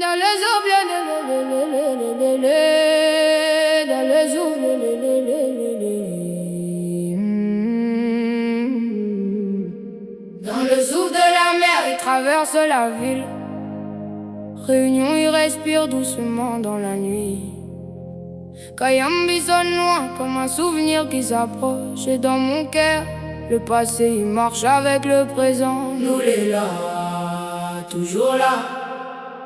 Dans les oubliettes, dans les oubliettes. Dans le souffle de la mer, il traverse la ville. Réunion, il respire doucement dans la nuit. Kayambi sonne loin comme un souvenir qui s'approche. Et dans mon cœur, le passé il marche avec le présent. Nous les là, toujours là.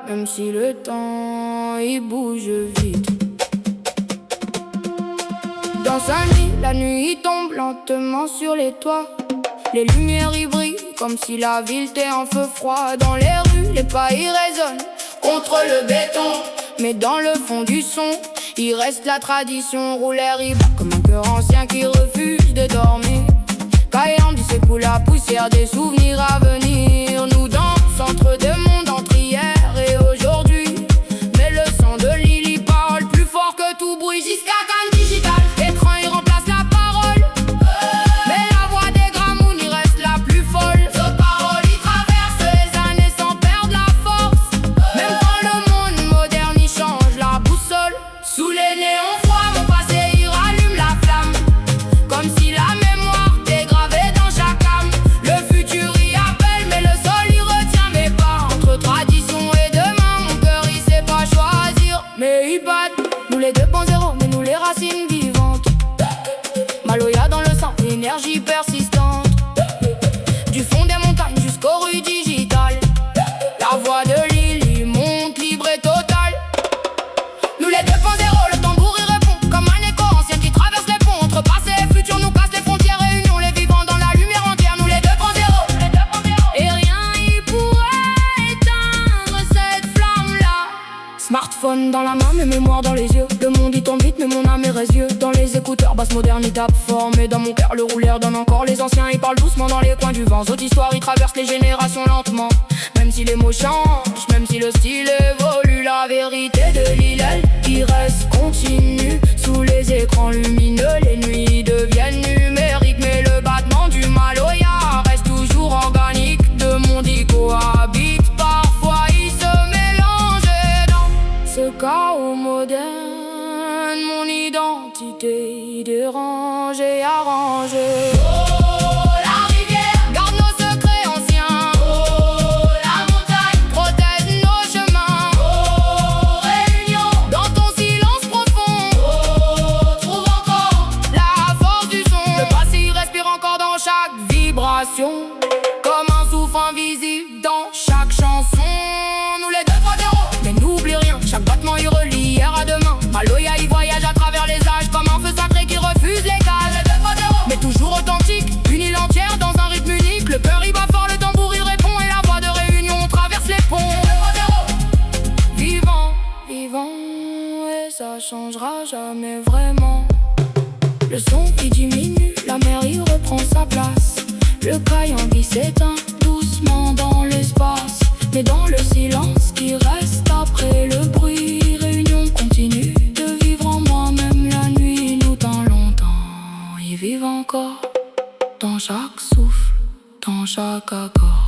Même si le temps il bouge vite. Dans sa nuit, la nuit il tombe lentement sur les toits. Les lumières y brillent comme si la ville était en feu froid. Dans les rues, les pas y résonnent contre le béton. Mais dans le fond du son, il reste la tradition. Rouleur il bat comme un cœur ancien qui refuse de dormir. Kayambi s'écoule la poussière des souvenirs à venir. Nous dansons entre deux mondes, entre hier et aujourd'hui. Mais le son de Lily parle plus fort que tout bruit. Jusqu'à Cannes digital, l'écran il remplace la parole. Mais la voix des Gramoun il reste la plus folle. Nos paroles y traversent les années sans perdre la force. Même quand le monde moderne il change la boussole. Sous les néons froids, mon passé il rallume la flamme. Comme si la mémoire était gravée dans chaque âme. Le futur y appelle mais le sol y retient mes pas. Entre tradition et demain, mon cœur il sait pas choisir. Mais il bat, nous les 2.0, mais nous les racines vivantes. Maloya dans le sang, énergie persistante. Du fond des montagnes jusqu'aux rues digitales. La voix de Lily monte libre et totale. Nous les 2.0, le tambour y répond comme un écho ancien qui traverse les ponts. Entre passé et futur, nous casse les frontières. Réunion, les vivants dans la lumière entière. Nous les 2.0. Et rien y pourrait éteindre cette flamme-là. Smartphone dans la main, mes mémoires dans les yeux. Le monde y tombe vite, mais mon âme est résieuse. Dans les écouteurs, basse moderne, il tape fort. Mais dans mon cœur, le rouleur donne encore. Les anciens, ils parlent doucement dans les coins du vent. Autre histoire, ils traversent les générations lentement. Même si les mots changent, même si le style évolue, la vérité de Lilel qui reste continue. Sous les écrans lumineux, les nuits deviennent numériques. Mais le battement du Maloya reste toujours organique. Deux mondes y cohabitent, parfois ils se mélangent. Et dans ce chaos moderne, mon identité y dérange et arrangée. Garde nos secrets anciens. La montagne protège nos chemins. Réunion dans ton silence profond. Trouve encore la force du son. Le passé il respire encore dans chaque vibration. Comme un souffle invisible dans chaque chanson. Nous les 2.0, mais n'oublie rien. Chaque battement il relie hier à demain. Maloya il voyage à travers les âges comme un feu sacré qui refuse les cages. Mais toujours authentique, une île entière dans un rythme unique. Le cœur il bat fort, le tambour il répond. Et la voix de Réunion traverse les ponts. Vivant, vivant, et ça changera jamais vraiment. Le son il diminue, la mer il reprend sa place. Le Kayambi s'éteint doucement dans l'espace. Mais dans le silence qui reste après le bruit, Réunion continue de vivre en moi. Même la nuit nous tend longtemps. Ils vivent encore dans chaque souffle, dans chaque accord.